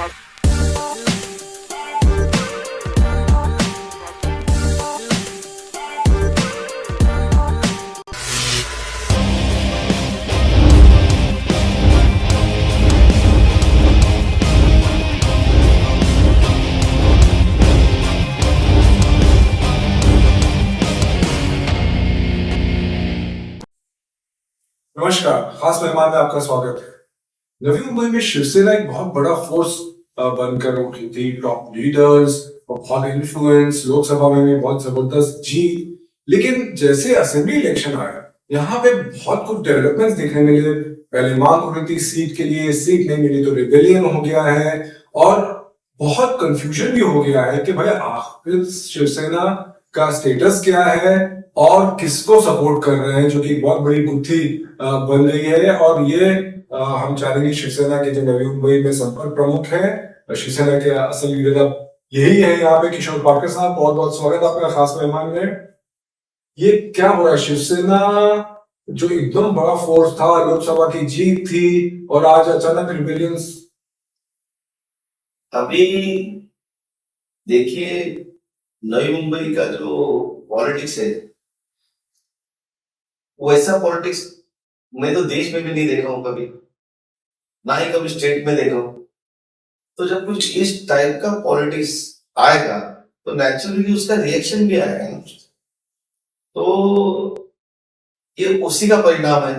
नमस्कार, खास मेहमान में आपका स्वागत है। नवी मुंबई में शिवसेना एक बहुत बड़ा फोर्स बनकर उठी थी। टॉप लीडर्स और बहुत इन्फ्लुएंस, लोकसभा में भी बहुत जबरदस्त जीत। लेकिन जैसे असेंबली इलेक्शन आया, यहाँ पे बहुत कुछ डेवलपमेंट्स देखने मिले। पहले मांग हो रही थी सीट के लिए, सीट नहीं मिली तो रिबेलियन हो गया है और बहुत कंफ्यूजन भी हो गया है कि भाई आखिर शिवसेना का स्टेटस क्या है और किसको सपोर्ट कर रहे हैं, जो कि बहुत बड़ी गुत्थी बन रही है। और ये हम चाहेंगे शिवसेना के जो नवी मुंबई में संपर्क प्रमुख है, शिवसेना के असल लीडर अब यही है यहाँ पे, किशोर पारकर साहब, बहुत बहुत स्वागत आपका खास मेहमान में। ये क्या हो रहा है? शिवसेना जो एकदम बड़ा फोर्स था, लोकसभा की जीत थी, और आज अचानक रिबेलियंस। अभी देखिए, नई मुंबई का जो पॉलिटिक्स है, वैसा पॉलिटिक्स मैं तो देश में भी नहीं देखा हूं कभी, ना ही कभी स्टेट में देखा हूं। तो जब कुछ इस टाइप का पॉलिटिक्स आएगा तो नेचुरली उसका रिएक्शन भी आएगा ना। तो ये उसी का परिणाम है।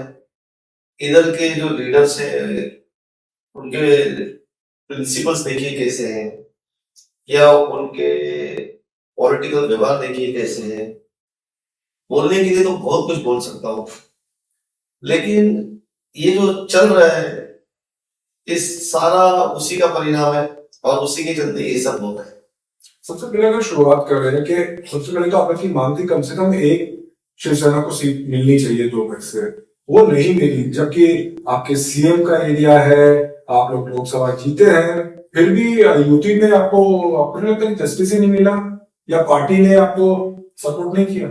इधर के जो लीडर्स हैं, उनके प्रिंसिपल्स देखिए कैसे हैं, या उनके पॉलिटिकल व्यवहार देखिए कैसे हैं। बोलने के लिए तो बहुत कुछ बोल सकता हूँ, लेकिन ये जो चल रहा है, इस सारा उसी का परिणाम है और उसी के चलते ये सब हो रहा है। सबसे पहले अगर शुरुआत कर रहे हैं कि सबसे पहले तो आपकी मांग थी कम से कम एक शिवसेना को सीट मिलनी चाहिए 2 में से, वो नहीं मिली, जबकि आपके सीएम का एरिया है, आप लोग लोकसभा जीते हैं, फिर भी यूपी में आपको जस्टिस ही नहीं मिला, या पार्टी ने आपको सपोर्ट नहीं किया।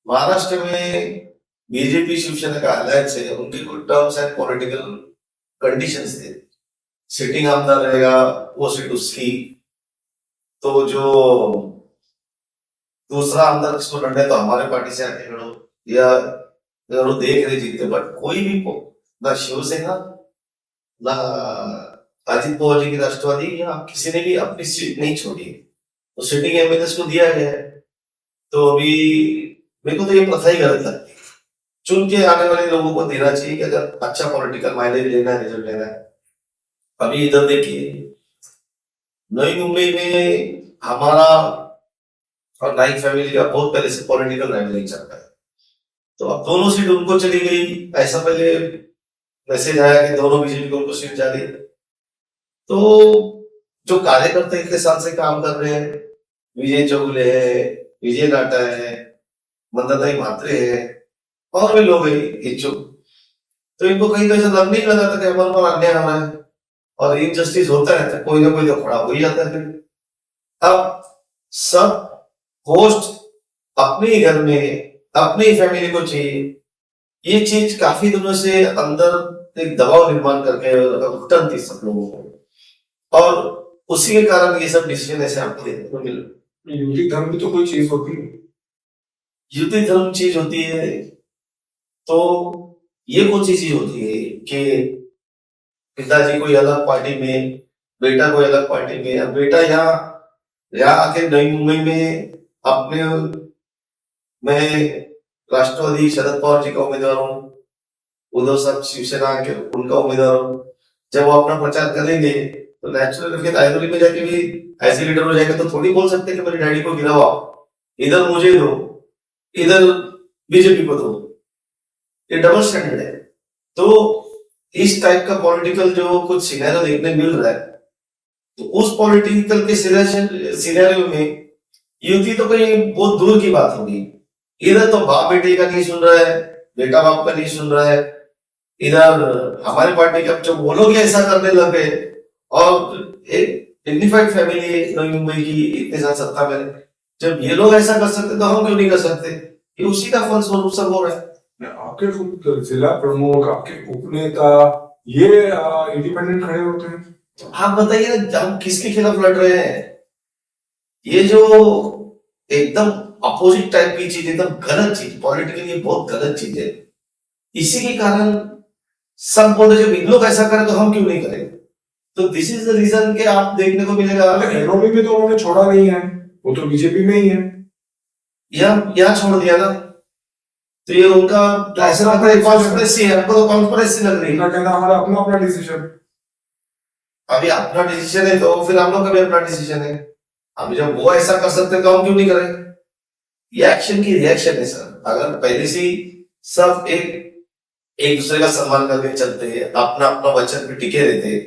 महाराष्ट्र में बीजेपी शिवसेना का अलायंस है, उनके कुछ टर्म्स एंड पॉलिटिकल कंडीशंस थे। सिटिंग आमदार रहेगा, वो सीट उसकी, तो जो दूसरा आमदार किसको लड़ना है तो हमारे पार्टी से आके लड़ो, या अगर वो देख रहे जीतते। बट कोई भी ना शिवसेना, ना अजित पवार जी की राष्ट्रवादी, या किसी ने भी अपनी सीट नहीं छोड़ी। तो सिटिंग एमएलए को दिया गया है। तो अभी मेरे को तो ये प्रथा ही गलत लगती है। चुन के आने वाले लोगों को देना चाहिए कि अगर अच्छा पॉलिटिकल माइलेज लेना है, रिजल्ट लेना है। अभी इधर देखिए, नई मुंबई में हमारा और नाइक फैमिली का बहुत पहले से पॉलिटिकल राइवलरी चल रहा है। तो अब दोनों सीट उनको चली गई। ऐसा पहले मैसेज आया कि दोनों बीजेपी को उनको सीट जा रही। तो जो कार्यकर्ता इतने साल से काम कर रहे हैं, विजय चौगुले है, विजय नाटा है, मंदाताई म्हात्रे है, और भी लोग हैं इच्छुक, तो इनको कहीं तो ऐसा लग नहीं लगा था कि हमारे पर अन्याय हो रहा है और इनजस्टिस होता है तो कोई ना कोई तो खड़ा हो ही जाता है। फिर अब सब होस्ट अपने ही घर में अपनी फैमिली को चाहिए। ये चीज काफी दिनों से अंदर एक दबाव निर्माण करके घुटन थी सब लोगों को, और उसी के कारण ये सब डिसीजन ऐसे आपको देखने को मिले। युति धर्म भी तो कोई चीज होती है। युति धर्म चीज होती है, तो ये कौन सी चीज होती है कि पिताजी कोई अलग पार्टी में, बेटा कोई अलग पार्टी में, या बेटा यहाँ आके नई मुंबई में अपने, मैं राष्ट्रवादी शरद पवार जी का उम्मीदवार हूँ, उद्धव साहब शिवसेना के उनका उम्मीदवार हूँ। जब वो अपना प्रचार करेंगे तो नेचुरल फिर रायबरेली में जाके भी ऐसे लीडर हो जाएंगे, तो थोड़ी बोल सकते हैं कि मेरे डैडी को गिराओ, इधर मुझे दो, इधर बीजेपी को दो। ये डबल स्टैंडर्ड है। तो इस टाइप का पॉलिटिकल जो कुछ सिनेरियो देखने मिल रहा है, तो उस पॉलिटिकल के सिनेरियो में युति तो कहीं बहुत दूर की बात होगी। इधर तो बाप बेटे का नहीं सुन रहा है, बेटा बाप का नहीं सुन रहा है। इधर हमारे पार्टी के जब वो लोग ऐसा करने लगे, और एक डिग्निफाइड फैमिली नई मुंबई की इतने साल सत्ता में, जब ये लोग ऐसा कर सकते तो हम क्यों नहीं कर सकते? ये उसी का फल स्वरूप सब हो रहा है। आपके खुद जिला प्रमुख, आपके उपनेता, ये इंडिपेंडेंट खड़े होते हैं। आप बताइए ना, हम किसके खिलाफ लड़ रहे हैं? ये जो एकदम अपोजिट टाइप की चीज, एकदम गलत चीज, पॉलिटिकली बहुत गलत चीज है। इसी के कारण सब बोल रहे जब इन लोग ऐसा करें तो हम क्यों नहीं करें। तो दिस इज द रीजन कि आप देखने को मिलेगा एनओपी भी तो उन्होंने छोड़ा नहीं है, वो तो बीजेपी में ही है। यहाँ छोड़ दिया ना, तो ये उनका तो ऐसा लगता है कॉन्स्पिरेसी है, हमको तो कॉन्स्पिरेसी लग रही है। उनका कहना हमारा अपना अपना डिसीजन। अभी अपना डिसीजन है तो फिर हम लोग का भी अपना डिसीजन है। अभी जब वो ऐसा कर सकते हैं तो हम क्यों नहीं करें? ये एक्शन की रिएक्शन है सर। अगर पहले से ही सब एक एक दूसरे का सम्मान करके चलते, अपना अपना वचन पे टिके रहते,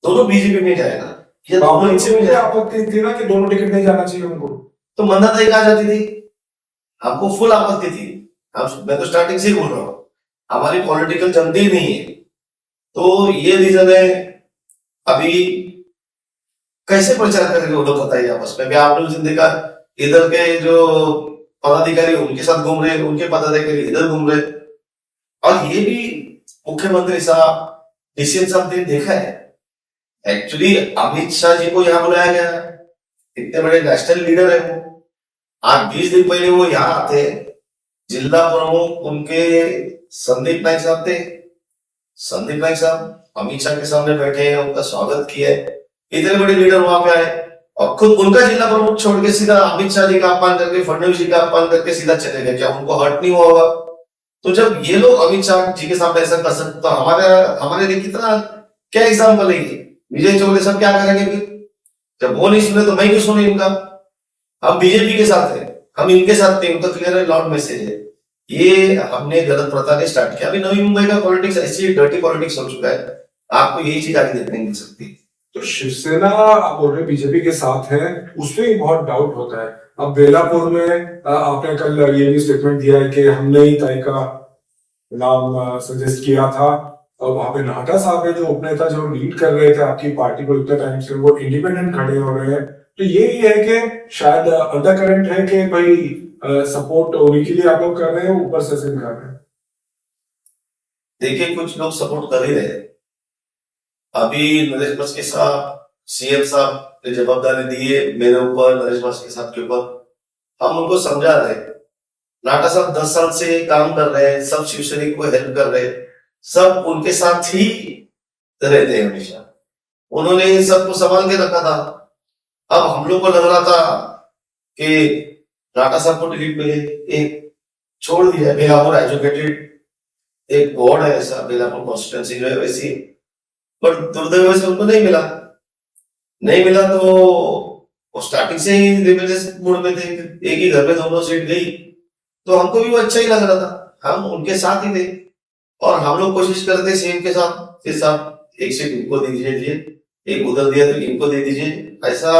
दोनों बीजेपी में जाएगा, ये दोनों नीचे में मुझे जाएगा। आपत्ति थी ना कि दोनों टिकट नहीं जाना चाहिए उनको। तो मंदाताई कहा जाती थी, हमको फुल आपत्ति थी। मैं तो स्टार्टिंग से ही बोल रहा हूँ, हमारी पॉलिटिकल जमती ही नहीं है। तो ये रीजन है। अभी कैसे प्रचार करेंगे वो लोग, बताइए आपस में भी। आपने उस दिन देखा, इधर के जो पदाधिकारी उनके साथ घूम रहे, उनके पदाधिकारी इधर घूम रहे। और ये भी मुख्यमंत्री साहब, डीसीएम साहब ने देखा है। एक्चुअली अमित शाह जी को यहाँ बुलाया गया, इतने बड़े नेशनल लीडर है वो। आज 20 दिन पहले वो यहाँ आते, जिला प्रमुख उनके संदीप नाइक साहब थे। संदीप नाइक साहब अमित शाह के सामने बैठे हैं, उनका स्वागत किया है। इतने बड़े लीडर वहां पे आए और खुद उनका जिला प्रमुख छोड़ के सीधा अमित शाह जी का अपमान करके, फडणवीस जी का अपमान करके सीधा चले गए। क्या उनको हर्ट नहीं हुआ होगा? तो जब ये लोग अमित शाह जी के सामने ऐसा कर सकते, तो हमारे लिए कितना क्या एग्जाम्पल है ये? विजय चौधरी सब क्या करेंगे फिर? जब वो नहीं सुने तो मैं क्यों सुने इनका? हम बीजेपी के साथ है, हम इनके साथ थे, उनका क्लियर है, लॉन्ग मैसेज है। ये हमने गलत प्रथा ने स्टार्ट किया। अभी नवी मुंबई का पॉलिटिक्स ऐसी डर्टी पॉलिटिक्स हो चुका है, आपको यही चीज आगे देखने मिल सकती है। तो शिवसेना आप बोल रहे बीजेपी के साथ है, उसमें ही बहुत डाउट होता है। अब बेलापुर में आपने कल ये भी स्टेटमेंट दिया है कि हमने ही तय का नाम सजेस्ट किया था, और वहां पे नाटा साहब है जो उपनेता जो लीड कर रहे थे आपकी पार्टी को इतने टाइम से, वो इंडिपेंडेंट खड़े हो रहे हैं। तो ये ही है कि शायद अंडर करंट है कि भाई सपोर्ट उन्हीं के लिए आप लोग कर रहे हैं, ऊपर से सिंह कर रहे हैं। देखिए, कुछ लोग सपोर्ट कर ही रहे हैं। अभी नरेश बस के साथ सीएम साहब ने जवाबदारी दी है मेरे ऊपर, नरेश बस के साथ के ऊपर। हम उनको समझा रहे हैं। नाटा साहब 10 साल से काम कर रहे हैं, सब शिवसैनिक को हेल्प कर रहे हैं, सब उनके साथ ही रहते हैं हमेशा। उन्होंने इन सबको संभाल के रखा था। अब हम लोग को लग रहा था कि नाटा साहब को टिकट मिले, एक छोड़ दिया है। बेलापुर एजुकेटेड एक बोर्ड है ऐसा, बेलापुर कॉन्स्टिट्यूंसी जो है वैसी, पर दुर्दैव से उनको नहीं मिला। नहीं मिला तो वो स्टार्टिंग से ही रिबेलियस मूड में थे, एक ही घर में दोनों सीट गई, तो हमको भी वो अच्छा ही लग रहा था, हम उनके साथ ही थे। और हम लोग कोशिश करते थे सीएम के साथ, फिर साहब एक सीट इनको दे दीजिए, एक उधर दिया तो इनको दे दीजिए, ऐसा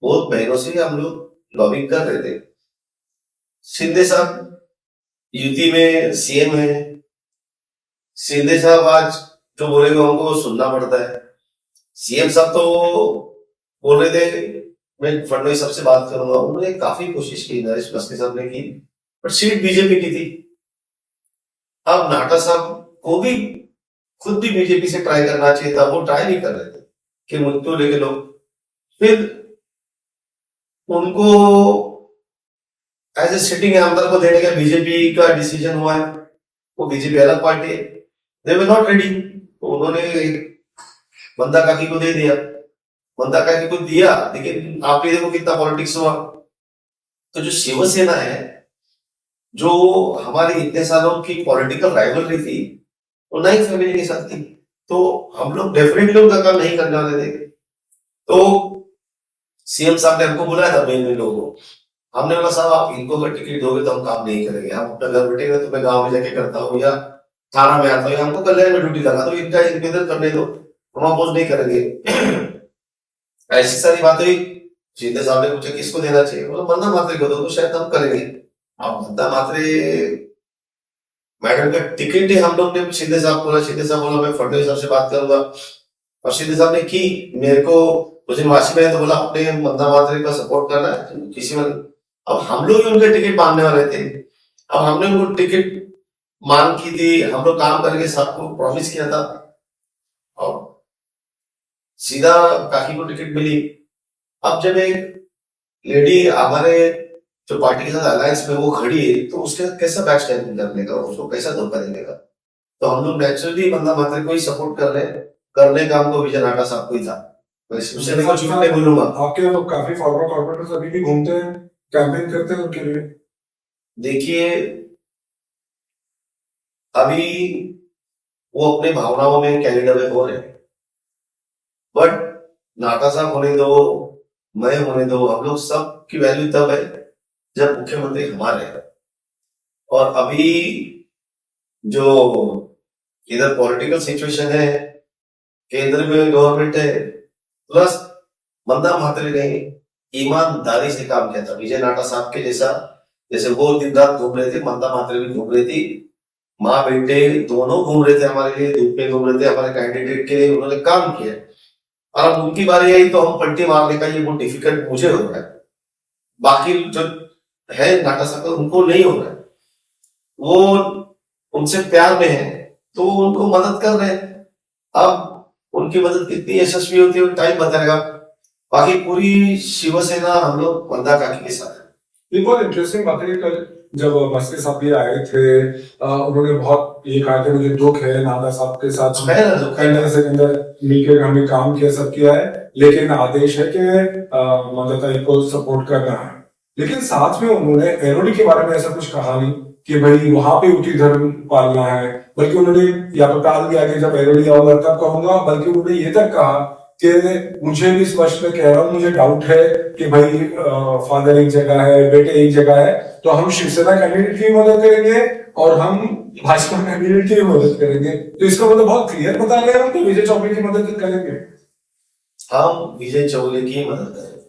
बहुत महीनों से हम लोग लॉबिंग कर रहे थे। शिंदे साहब यूपी में सीएम है, शिंदे साहब आज जो बोलेगा हमको सुनना पड़ता है। सीएम साहब तो बोल रहे थे मैं फडणवीस साहब से बात करूंगा, उन्होंने काफी कोशिश की, नरेश बस्ती साहब ने की, पर सीट बीजेपी की थी। अब नाटा साहब को भी खुद भी बीजेपी से ट्राई करना चाहिए था, वो ट्राई नहीं कर रहे थे कि मुझको लेके लोग। फिर उनको एज ए सिटिंग आमदार को देने का बीजेपी का डिसीजन हुआ है। वो बीजेपी अलग पार्टी है, दे वर नॉट रेडी, तो उन्होंने बंदा काकी को दे दिया। बंदा काकी को दिया, लेकिन आप ही देखो कितना पॉलिटिक्स हुआ। तो जो शिवसेना है, जो हमारी इतने सालों की पॉलिटिकल राइवलरी थी, वो नाइक फैमिली के साथ थी, तो हम लोग डेफिनेटली उनका काम नहीं करने वाले थे। तो सीएम साहब ने हमको बुलाया था, मेन लोगों को। हमने बोला साहब आप इनको अगर टिकट दोगे तो हम काम नहीं करेंगे, हम अपना घर बैठेंगे तो मैं गाँव में जाके करता हूँ या थाना में आता हूँ या हमको कल्याण में ड्यूटी लगा तो इनका इनके करने दो, हम अपोज नहीं करेंगे। ऐसी सारी बातें हुई। शिंदे साहब ने पूछा किसको देना चाहिए, बोला बंदा मात्रे को दो तो शायद हम करेंगे। अब बंदा मात्रे मैडम का टिकट ही हम लोग ने शिंदे साहब बोला, शिंदे साहब बोला मैं फडणवीस साहब से बात करूंगा, और शिंदे साहब ने की। मेरे को उस दिन वाशी में तो बोला अपने बंदा मात्रे का सपोर्ट करना है किसी में। अब हम लोग ही उनके टिकट मांगने वाले थे। अब हमने उनको टिकट मांग की थी, हम लोग काम करके सबको प्रॉमिस किया था, और सीधा काकी को टिकट मिली। अब जब एक लेडी हमारे जो पार्टी के साथ अलायंस में वो खड़ी है, तो उसके साथ कैसा बैक स्टैंडिंग करने का, उसको कैसा धोखा देने का। तो हम लोग नेचुरली बंदा मात्र को ही सपोर्ट कर रहे हैं, करने का हमको विजय नाटा साहब को ही था। मैं शिवसेना को झूठ नहीं बोलूंगा। आपके लोग काफी फॉरवर्ड कॉर्पोरेटर्स अभी भी घूमते हैं, कैंपेन करते हैं उनके लिए। देखिए, अभी वो अपने भावनाओं में कैनेडा में हो रहे हैं, बट नाटा साहब होने दो, मैं होने दो, हम लोग सब की वैल्यू तब है जब मुख्यमंत्री हमारे हैं। और अभी जो इधर पॉलिटिकल सिचुएशन है, केंद्र में गवर्नमेंट है, प्लस मंदा मात्रे ने ईमानदारी से काम किया था विजय नाटा साहब के जैसा। जैसे वो दिन रात घूम रहे थे, मंदा मात्रे भी घूम रही थी, माँ बेटे दोनों घूम रहे थे हमारे लिए, धूप में घूम रहे थे हमारे कैंडिडेट के लिए, उन्होंने काम किया। और अब उनकी बारी आई तो हम पलटी मारने का ये बहुत डिफिकल्ट मुझे हो रहा है। बाकी जो है नाटा साहब उनको नहीं हो रहा है, वो उनसे प्यार में है तो उनको मदद कर रहे हैं। अब उनकी मदद कितनी यशस्वी होती है टाइम बताएगा। बाकी पूरी शिवसेना हम लोग मंदा काकी के साथ है। ये बहुत इंटरेस्टिंग बात है कि कल जब मस्के साहब भी आए थे, उन्होंने बहुत ये कहा कि मुझे दुख है नाटा साहब के साथ अंदर से अंदर मिलकर हमने काम किया, सब किया है, लेकिन आदेश है कि ममता को सपोर्ट करना है। लेकिन साथ में उन्होंने एरोडी के बारे में ऐसा कुछ कहा नहीं कि भाई वहां पे उठी धर्म पालना है, बल्कि उन्होंने या तो टाल दिया कि जब एरोडी आऊंगा तब कहूंगा, बल्कि उन्होंने ये तक कहा कि मुझे भी स्पष्ट में कह रहा हूँ, मुझे डाउट है कि भाई फादर एक जगह है, बेटे एक जगह है, तो हम शिवसेना कैंडिडेट की मदद करेंगे और हम भाजपा कैंडिडेट की मदद करेंगे। तो इसका मतलब बहुत क्लियर बता रहे हैं हम कि विजय चौबे की मदद करेंगे। हम विजय चौबे की मदद करेंगे,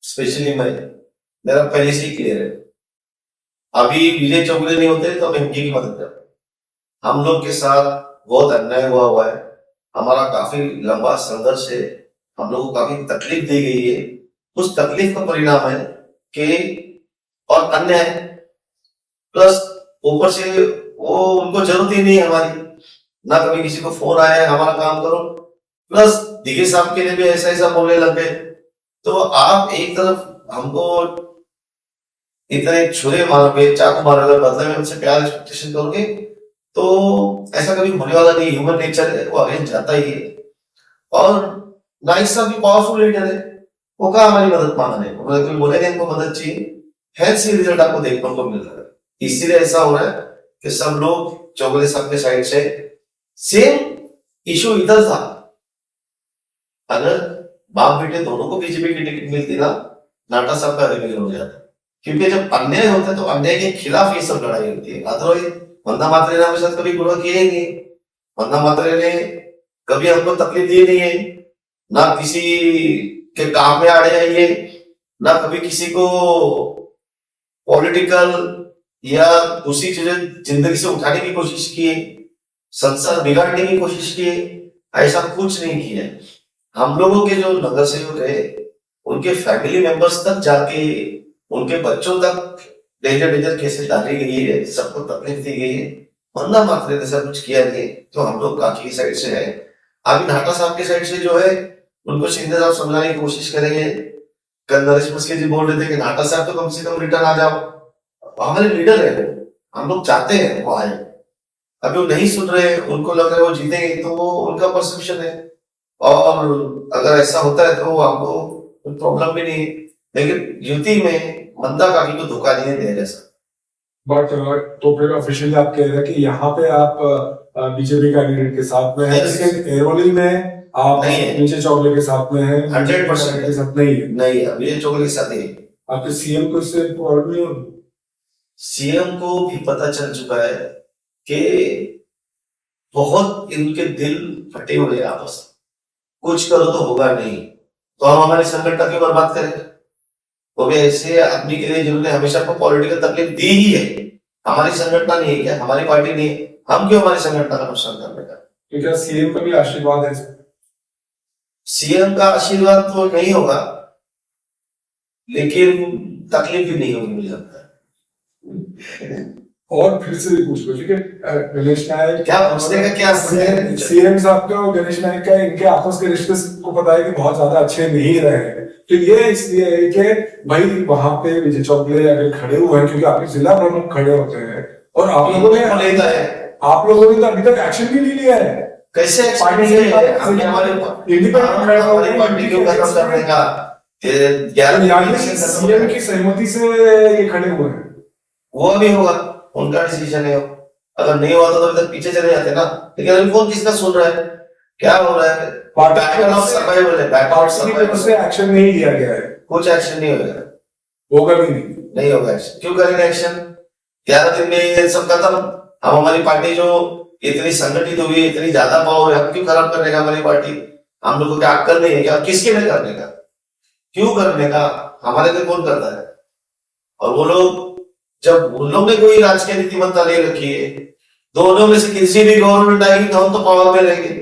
स्पेशली मैं, मेरा पहले से ही क्लियर है। अभी विजय चौबे नहीं होते तो हम इनकी की मदद करते। हम लोग के साथ बहुत अन्याय हुआ है, हमारा काफी लंबा संघर्ष है, हम लोगों को काफी तकलीफ दी गई है। उस तकलीफ का परिणाम है कि और अन्याय प्लस ऊपर से वो उनको जरूरत ही नहीं है हमारी, ना कभी किसी को फोन आया है हमारा काम करो, प्लस दिगे साहब के लिए भी ऐसा बोलने लग गए। तो आप एक तरफ हमको इतने छुरे मारोगे, चाकू मारोगे, बदले में हमसे प्यार एक्सपेक्टेशन करोगे, तो ऐसा कभी होने वाला नहीं। ह्यूमन नेचर है, वो अगेंस्ट जाता ही है। और नाइक साहब भी पावरफुल लीडर है, वो कहा हमारी मदद मांगने, उन्होंने कोई बोले हमको मदद चाहिए, है सी रिजल्ट आपको देखने को मिल रहा है। इसीलिए ऐसा हो रहा है कि सब लोग चौगले साहब के साइड से सेम इशू इधर था। अगर बाप बेटे दोनों को बीजेपी की टिकट मिलती ना, नाटा साहब का रिवीजन हो जाता। क्योंकि जब अन्याय होता है तो अन्याय के खिलाफ ये सब लड़ाई होती है। अदरवाइज वंदा मात्रे ने हमारे साथ कभी बुरा किया ही नहीं, वंदा मात्रे ने कभी हमको तकलीफ दी नहीं है, ना किसी के काम में आड़े आई है, ना कभी किसी को पॉलिटिकल या दूसरी चीजें जिंदगी से उठाने की कोशिश की है, संसार बिगाड़ने की कोशिश की है, ऐसा कुछ नहीं किया है। हम लोगों के जो नगर सेवक है उनके फैमिली मेंबर्स तक जाके उनके बच्चों तक डेंजर केसेस डाली गई है, सबको तकलीफ दी गई है, वंदा मात्रे ने सब कुछ किया नहीं। तो हम लोग काकी की साइड से है। अभी नाटा साहब की साइड से जो है उनको शिंदे साहब समझाने की कोशिश करेंगे। कल नरेश मस्के जी बोल रहे थे कि नाटा साहब तो कम से कम रिटर्न आ जाओ, हमारे लीडर है, हम लोग चाहते हैं वो आए। अभी वो नहीं सुन रहे, उनको लग रहा है वो जीतेंगे, तो वो उनका परसेप्शन है। और अगर ऐसा होता है तो हमको कोई प्रॉब्लम भी नहीं, लेकिन युति में मंदा काकी को धोखा नहीं दे जैसा। बट तो फिर ऑफिशियली आप कह रहे हैं कि यहाँ पे आप बीजेपी कैंडिडेट के साथ में हैं, लेकिन एरोली में आप नीचे चौगले के साथ में हैं, 100% के साथ नहीं है। नहीं है, विजय चौगले के साथ नहीं। आपके सीएम को इससे प्रॉब्लम नहीं होगी? सीएम को भी पता चल चुका है कि बहुत इनके दिल फटे हुए आपस, कुछ करो तो होगा नहीं, तो हम हमारी संगठन की बर्बाद करें। वो भी ऐसे आदमी के लिए जिन्होंने हमेशा को पॉलिटिकल तकलीफ दी ही है। हमारी संगठन नहीं है क्या, हमारी पार्टी नहीं है, हम क्यों हमारी संगठन का नुकसान करने का। तो क्या सीएम का भी आशीर्वाद है? सीएम का आशीर्वाद तो नहीं होगा, लेकिन तकलीफ भी नहीं होगी मुझे लगता है। और फिर से पूछ लो, ठीक है? गणेश नायक क्या पूछने का क्या है? सीएम साहब का और गणेश नायक का इनके आपस के रिश्ते को पता है कि बहुत ज्यादा अच्छे नहीं रहे हैं, तो ये इसलिए है कि भाई वहां पे विजय चौगले अगर खड़े हुए हैं क्योंकि आपके जिला प्रमुख खड़े होते हैं, और आप लोगों ने लेता है, आप लोगों ने तो अभी तक एक्शन भी नहीं लिया है। कैसे पार्टी से हमारी इंडिपेंडेंट पार्टी क्यों खत्म करने का? सीएम की सहमति से ये खड़े हुए हैं। वो भी होगा, उनका डिसीजन है। अगर नहीं हुआ तो अभी तक पीछे चले जाते ना। लेकिन अभी कौन किसका सुन रहा है, क्या हो रहा है? बैटल ऑफ सर्वाइवल है, बैटल ऑफ सर्वाइवल से एक्शन नहीं लिया गया है, कुछ एक्शन नहीं होगा, होगा भी नहीं, नहीं होगा एक्शन। क्यों करेंगे एक्शन? 11 दिन में ये सब खत्म। हम हमारी पार्टी जो इतनी संगठित हुई है, इतनी ज्यादा पावर है, हम क्यों खराब करने का? हमारी पार्टी, हम लोग को क्या अक्कल नहीं है क्या? किसके लिए करने का, क्यों करने का? हमारे लिए कौन करता है? और वो लोग, जब उन लोग ने कोई राजकीय नीतिमत्ता नहीं रखी है, दोनों में से किसी भी गवर्नमेंट आएगी तो हम तो पावर में रहेंगे।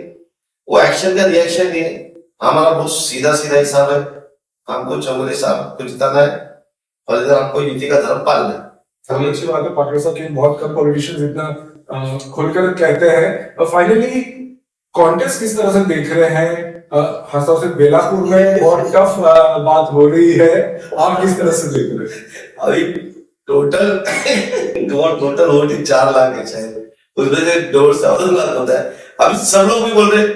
वो एक्शन का रिएक्शन नहीं है। हमारा बहुत सीधा सीधा हिसाब है, हमको चौगले साहब को जिताना है और इधर हमको यूनिटी का धर्म पालना है। सबसे अच्छी बात है पाटिल साहब की, बहुत कम पॉलिटिशियंस इतना खुलकर कहते हैं। फाइनली कॉन्टेस्ट किस तरह से देख रहे हैं? खासतौर से बेलापुर में बहुत टफ बात हो रही है, आप किस तरह से देख रहे हैं? अभी टोटल वोट 4 लाख है शायद, उसमें से 1.5 लाख होता है। अभी सब लोग भी बोल रहे,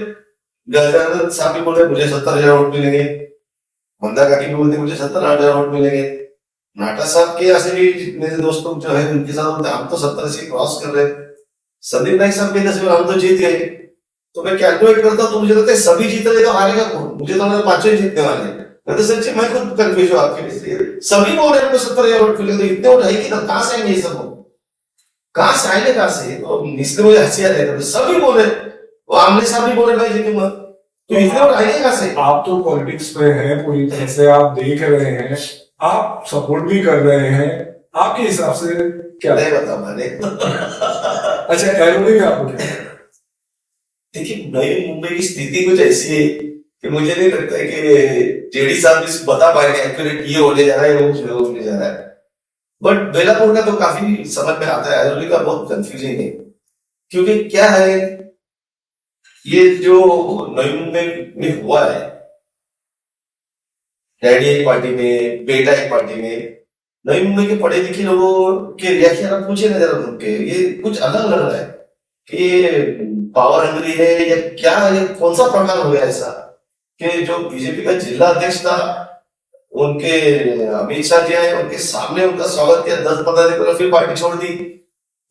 गजानन साहब भी बोल रहे मुझे 70,000 वोट मिलेंगे, मंदा काकी भी बोलते मुझे 70,000 वोट मिलेंगे, नाटा साहब के ऐसे भी मेरे दोस्तों जो है उनके साथ बोलते हम तो 70 से क्रॉस कर रहे हैं, संदीप नाइक साहब के 10 में हम तो जीत गए। तो मैं कैलकुलेट करता तो मुझे लगता है सभी जीत रहे तो हारेगा कौन? मुझे तो लगा 5 ही जीतने वाले हैं। मैं तो सच्ची मैं खुद कंफ्यूज हूँ आपके लिए। सभी बोल रहे हैं 70,000 वोट मिलेंगे, तो इतने वोट है कि कहाँ से आएंगे ये सब वोट? कहाँ से आएंगे, कहाँ से? तो इसलिए मुझे हंसी आ रही है, सभी बोल रहे, वो आमने साहब भी बोल रहे मैं जीतूंगा, तो इतने वोट आएंगे कहाँ से? आप तो पॉलिटिक्स में हैं पूरी तरह से, आप देख रहे हैं, आप सपोर्ट भी कर रहे हैं, आपके हिसाब से क्या? नहीं बता मैंने। अच्छा, एरोनी में आपको क्या? देखिए, नई मुंबई की स्थिति कुछ ऐसी है कि मुझे नहीं लगता है कि जेडी साहब भी बता पाएंगे एक्यूरेट ये होने जा रहा है, वो होने जा रहा है। बट बेलापुर का तो काफी समझ में आता है, एरोनी का बहुत कंफ्यूजिंग है। क्योंकि क्या है, ये जो नई मुंबई में हुआ है, डैडी एक पार्टी में, बेटा एक पार्टी में, नई मुंबई के पढ़े लिखे लोगों के रिएक्शन आप पूछे ना जरा उनके, ये कुछ अलग लग रहा है कि पावर हंग्री है या क्या है, कौन सा प्रकार हो गया ऐसा कि जो बीजेपी का जिला अध्यक्ष था, उनके अमित शाह जी आए, उनके सामने उनका स्वागत किया, 10-15 दिन बाद फिर पार्टी छोड़ दी।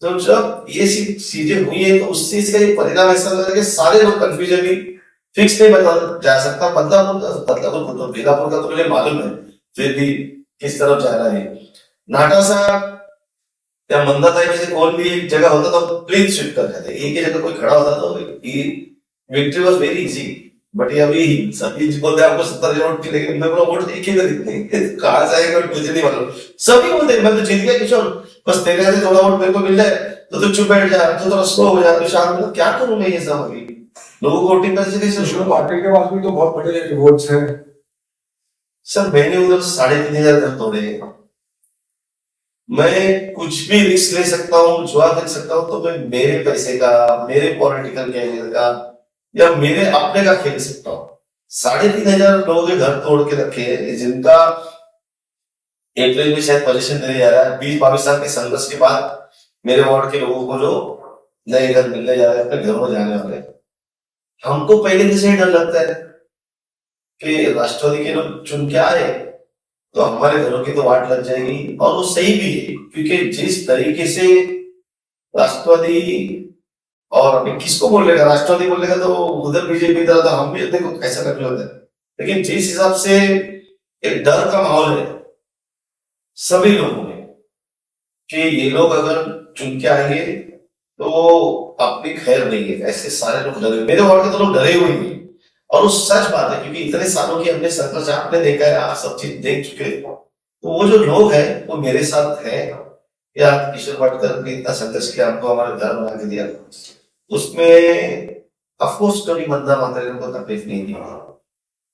तो जब ये चीजें हुई है तो उस चीज का एक परिणाम ऐसा लग रहा है कि सारे लोग कंफ्यूजन भी फिक्स नहीं बता जा सकता। बदलापुर तो बेलापुर का तो मुझे मालूम है, फिर भी किस तरफ जा रहा है। नाटा साहब या मंदाताई में से कौन भी एक जगह होता तो प्लीज स्विप कर जाते, एक ही जगह कोई खड़ा होता तो victory was very easy. But ये अभी सभी बोलते हैं आपको 70,000 वोट मिलेंगे, मैं बोला वोट एक ही नहीं, कहां से आएगा मुझे नहीं मालूम। सभी बोलते हैं मैं तो जीत गया किशोर, बस तेरे से थोड़ा वोट मेरे को मिल जाए तो तू चुप बैठ जा, तो थोड़ा स्लो हो जा, तो शाम में क्या करूं मैं ये सब? अभी लोगों को वोटिंग करने से कैसे शुरू? पार्टी के पास भी तो बहुत बड़े वोट्स हैं सर। मैंने उधर 3,500 घर तोड़े, मैं कुछ भी रिस्क ले सकता हूँ, जुआ खेल सकता हूँ, तो मैं मेरे पैसे का, मेरे पॉलिटिकल कैरियर का या मेरे अपने का खेल सकता हूँ। 3,500 लोगों के घर तोड़ के रखे हैं, जिनका अप्रैल में शायद पोजीशन देने जा रहा है। 20-22 साल के संघर्ष के बाद मेरे वार्ड के लोगों को जो नए घर मिलने जा रहे हैं, अपने घर में जाने वाले, हमको पहले से ही डर लगता है कि राष्ट्रवादी के लोग चुन के आए तो हमारे घरों की तो वाट लग जाएगी। और वो सही भी है, क्योंकि जिस तरीके से राष्ट्रवादी, और अभी किसको बोलेगा, राष्ट्रवादी बोलेगा तो उधर बीजेपी तरह, तो हम भी देखो कैसा कर होता है। लेकिन जिस हिसाब से एक डर का माहौल है सभी लोगों में कि ये लोग अगर चुन के आएंगे तो अपनी खैर नहीं है, ऐसे सारे लोग डरे। मेरे वार्ड के तो लोग डरे हुए हैं, और वो सच बात है, क्योंकि इतने सालों की हमने संघर्ष आपने देखा है, आप सब चीज देख चुके। तो वो जो लोग हैं वो मेरे साथ है, या किशोर पाटकर ने इतना संघर्ष किया, हमको हमारा घर बना के दिया, उसमें अफकोर्स कभी मंदा मात्रा को तकलीफ नहीं दी,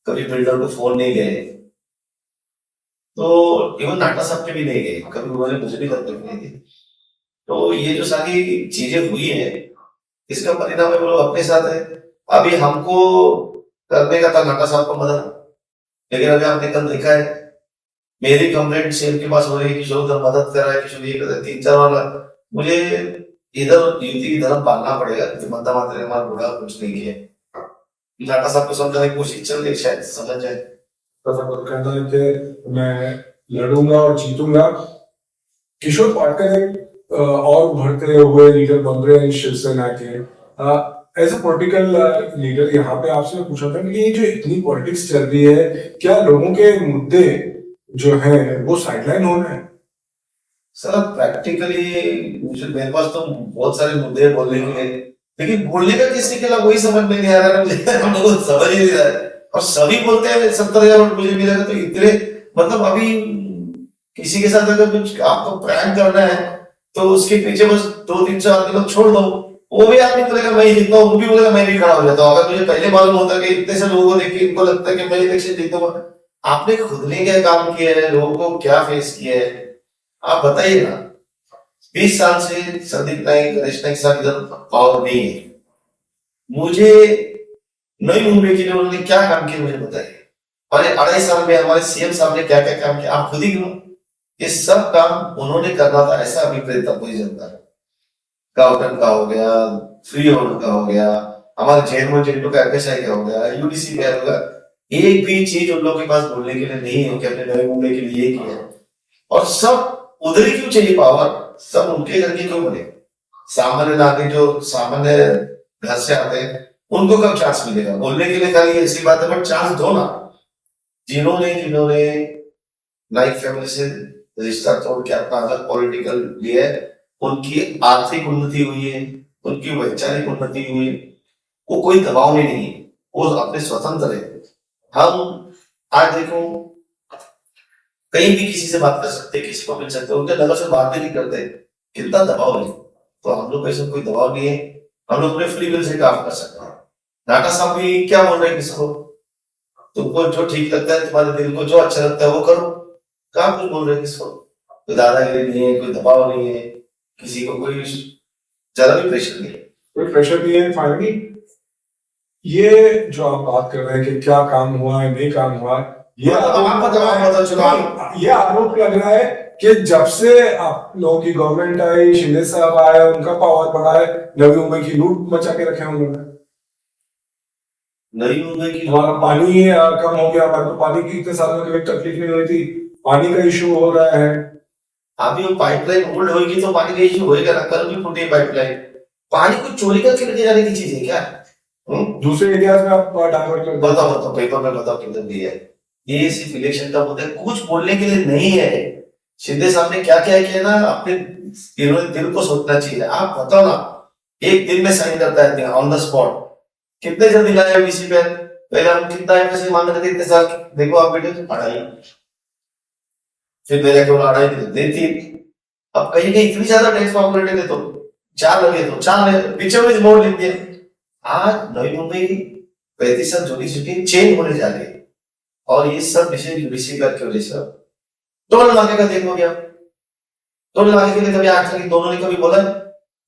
कभी बिल्डर को फोन नहीं गए, तो इवन नाटा साहब के भी नहीं गए, कभी उन्होंने मुझे भी तकलीफ नहीं दी। तो ये जो सारी चीजें हुई है, इसका परिणाम है वो लोग अपने साथ है। अभी हमको करने का था नाटा साहब को मदद, लेकिन अभी आपने कल देखा है मेरी कंप्लेंट सीएम के पास हो रही है, किशोर उधर मदद कर रहा है, किशोर ये कर रहा है, 3-4 वाला। मुझे इधर युति की धर्म पालना पड़ेगा कि बंदा मात्र ने हमारा बुरा कुछ नहीं किया। नाटा साहब को समझाने की कोशिश चल रही है, शायद समझ जाए। तो सब कहता है कि मैं लड़ूंगा और जीतूंगा। किशोर पाटकर एक और उभरते हुए लीडर बन रहे हैं शिवसेना के। एज ए पॉलिटिकल लीडर यहाँ पे आपसे मैं पूछा था कि ये जो इतनी पॉलिटिक्स चल रही है, क्या लोगों के मुद्दे जो हैं वो साइडलाइन हो रहे हैं? सर प्रैक्टिकली मुझे मेरे पास तो बहुत सारे मुद्दे हैं बोलने के लिए, लेकिन बोलने का किसी के लिए वही समझ में नहीं आ रहा है मुझे। हम लोगों को समझ ही नहीं रहा है, और सभी बोलते हैं 70,000 वोट मुझे मिलेगा, तो इतने मतलब अभी किसी के साथ अगर कुछ आपको प्रैंक करना है तो उसके पीछे बस 2-3 आदमी लोग छोड़ दो, वो भी आदमी बोलेगा मैं ही जीतता हूँ, वो भी बोलेगा मैं भी खड़ा हो जाता हूँ। अगर मुझे पहले मालूम होता कि इतने से लोगों को देख के इनको लगता है कि मैं इलेक्शन जीतूंगा। आपने खुद ने क्या काम किया है, लोगों को क्या फेस किया है, आप बताइए ना। 20 साल से संदीप नाइक, गणेश नाइक साहब इधर पावर नहीं है। मुझे नई मुंबई के लिए उन्होंने क्या काम किया मुझे बताइए, और 2.5 साल में हमारे सीएम साहब ने क्या क्या काम किया आप खुद ही गिनो। ये सब काम उन्होंने करना था, ऐसा अभिप्रेत था पूरी जनता का। गाउटन का हो गया, फ्री होल्ड का हो गया, हमारे चेयरमैन जिंटू का एफएसआई का हो गया, यूडीसी का होगा, एक भी चीज उन लोगों के पास बोलने के लिए नहीं है कि अपने नई मुंबई के लिए ये किया। और सब उधर ही क्यों चाहिए पावर, सब उनके घर के क्यों बने? सामान्य नागरिक जो सामान्य घर से आते हैं उनको कब चांस मिलेगा बोलने के लिए? खाली ऐसी बात है, बट चांस दो ना। जिन्होंने नाइक फैमिली से रिश्ता तोड़ के अपना अलग पॉलिटिकल लिया है, उनकी आर्थिक उन्नति हुई है, उनकी वैचारिक उन्नति हुई है, वो कोई दबाव में नहीं है, वो अपने स्वतंत्र है। हम आज देखो कहीं भी किसी से बात कर सकते हैं, किसी को मिल सकते हैं, उनके नगर से बात भी नहीं करते, कितना दबाव है। तो हम लोग ऐसा कोई दबाव नहीं है, हम लोग अपने फ्री विल से काम कर सकते हैं। नाटा साहब भी क्या बोल रहे हैं किसी को, तुमको जो ठीक लगता है, तुम्हारे दिल को जो अच्छा लगता है वो करो, कहाँ कुछ बोल रहे हैं किसको? कोई दादागिरी नहीं है, कोई दबाव नहीं है, किसी को कोई ज्यादा भी प्रेशर नहीं है। कोई प्रेशर नहीं है। फाइनली ये जो आप बात कर रहे हैं कि क्या काम हुआ है, नहीं काम हुआ है, ये आरोप लग रहा है कि जब से आप लोगों की गवर्नमेंट आई, शिंदे साहब आए, उनका पावर बढ़ा है, नवी मुंबई की लूट मचा के रखे उन्होंने। नई मुंबई की हमारा पानी कम हो गया, हमारे को पानी की इतने सालों की तकलीफ नहीं हुई थी, पानी का इशू हो रहा है। अभी वो पाइपलाइन ओल्ड होगी तो पानी का इशू होएगा ना, कल भी फूटी पाइपलाइन। पानी को चोरी करके लेके जाने की चीज है क्या? दूसरे एरियाज में आप डाइवर्ट कर बताओ पेपर में बताओ किधर भी है। ये सिर्फ इलेक्शन का मुद्दा है, कुछ बोलने के लिए नहीं है। शिंदे साहब ने क्या क्या किया ना, अपने दिल को सोचना चाहिए। आप बताओ ना, एक दिन में साइन करता है ऑन द स्पॉट, कितने जल्दी लाया बीसी पे? पहले हम कितना पैसे मांग रहे थे इतने साल, देखो आप बेटे 2.5, फिर मेरे केवल 2.5 देती। अब कहीं कहीं इतनी ज्यादा टैक्स पॉपुलेटेड है तो 4 लगे तो 4 लगे, पीछे में मोड़ लेते हैं। आज नई मुंबई 35 जुडिशरी चेंज होने जा रही है, और ये सब विषय यूडीसी का क्यों वजह से टोल नाके का देखो क्या, टोल नाके के लिए कभी आज तक दोनों ने कभी बोला?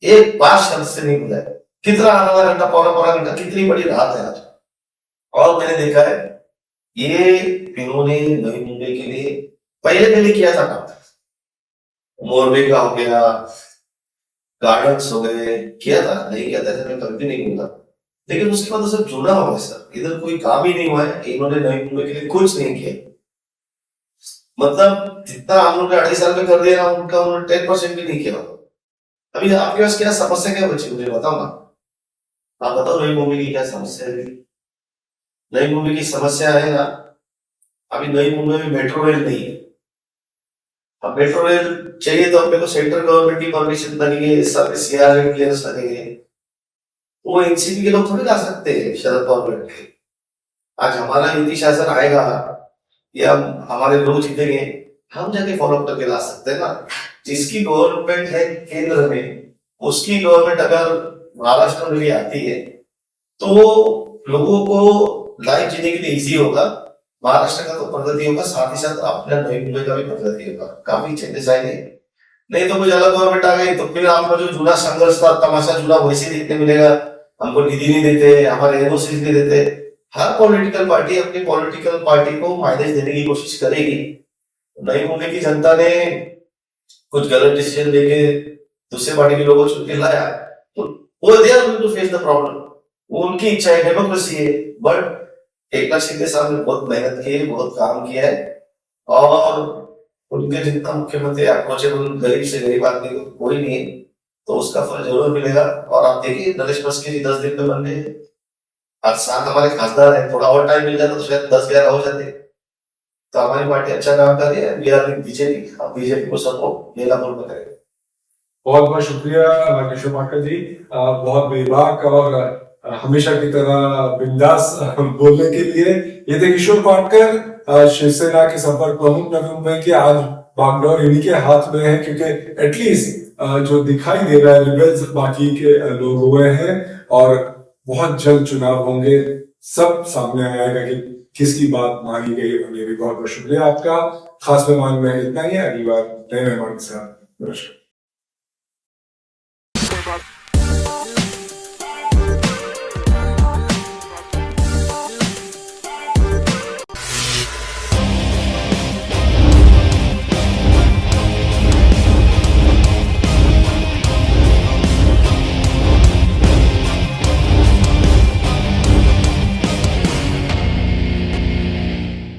एक बार शब्द से नहीं बोला। कितना आधा घंटा, पौना घंटा, कितनी बड़ी रात है आज। और मैंने देखा है ये इन्होंने नई मुंबई के लिए पहले किया था काम, मोरबी का हो गया, गार्डन्स हो गए, किया था, नहीं किया था मैं कभी नहीं बोला, लेकिन उसके बाद सब जुड़ा हुआ है सर, इधर कोई काम ही नहीं हुआ है। इन्होंने नई मुंबई के लिए कुछ नहीं किया, मतलब जितना हम लोग ने 2.5 साल में कर दिया उनका उन्होंने 10% भी नहीं किया। अभी आपके पास क्या समस्या क्या बची मुझे बताओ ना, आप बताओ नई मुंबई की क्या समस्या है? नई मुंबई की समस्या है ना, अभी नई मुंबई में मेट्रो रेल नहीं है। अब मेट्रो रेल चाहिए तो अपने को सेंट्रल गवर्नमेंट की परमिशन लगेगी, सीआरएल क्लियरेंस लगेंगे, वो एनसीपी के लोग थोड़ी ला सकते हैं शरद गवर्नमेंट के। आज हमारा युति शासन आएगा या हमारे लोग जीतेंगे, हम जाके फॉलो अप करके ला सकते हैं ना। जिसकी गवर्नमेंट है केंद्र में, उसकी गवर्नमेंट अगर महाराष्ट्र में भी आती है तो लोगों को लाइफ जीने के लिए इजी होगा, महाराष्ट्र का तो प्रगति होगा, साथ ही साथ अपना नई मुंबई का भी प्रगति होगा। काफी चेंजेस आएंगे, नहीं तो कुछ अलग गवर्नमेंट आ गई तो फिर आपका जो जूना संघर्ष था तमाशा जूना वैसे ही देखने मिलेगा। हमको निधि नहीं देते, हमारे एनओसी नहीं देते। हर पॉलिटिकल पार्टी अपनी पॉलिटिकल पार्टी को माइलेज देने की कोशिश करेगी। नहीं होने की जनता ने कुछ गलत डिसीजन लेके दूसरे पार्टी के लोगों को चुन के लाया तो वो they are going to face the problem. वो उनकी इच्छा है, डेमोक्रेसी है। बट एकनाथ शिंदे साहब ने बहुत मेहनत की है, बहुत काम किया है और उनके जितना मुख्यमंत्री अप्रोचेबल गरीब से गरीब आदमी को कोई नहीं है, तो उसका फल जरूर मिलेगा। और आप देखिए नरेश मस्किन 10 दिन में बन गए। आज साथ हमारे खासदार है, थोड़ा और टाइम मिल जाता तो शायद 10-11 हो जाते। तो हमारी पार्टी अच्छा काम कर रही है। वी आर बीजेपी, हम बीजेपी को सपोर्ट बेलापुर में करेंगे। बहुत बहुत शुक्रिया किशोर पाटकर जी, बहुत बेबाक और हमेशा की तरह बिंदास बोलने के लिए। ये थे किशोर पाटकर, शिवसेना के संपर्क प्रमुख नवी मुंबई के। आज बागडोर इन्हीं के हाथ में है, क्योंकि एटलीस्ट जो दिखाई दे रहा है रिबेल्स बाकी के लोग हुए हैं और बहुत जल्द चुनाव होंगे, सब सामने आएगा कि किसकी बात मानी गई। और ये भी बहुत बहुत शुक्रिया आपका। खास मेहमान में इतना ही है, अगली बार नए मेहमान के साथ। नमस्कार।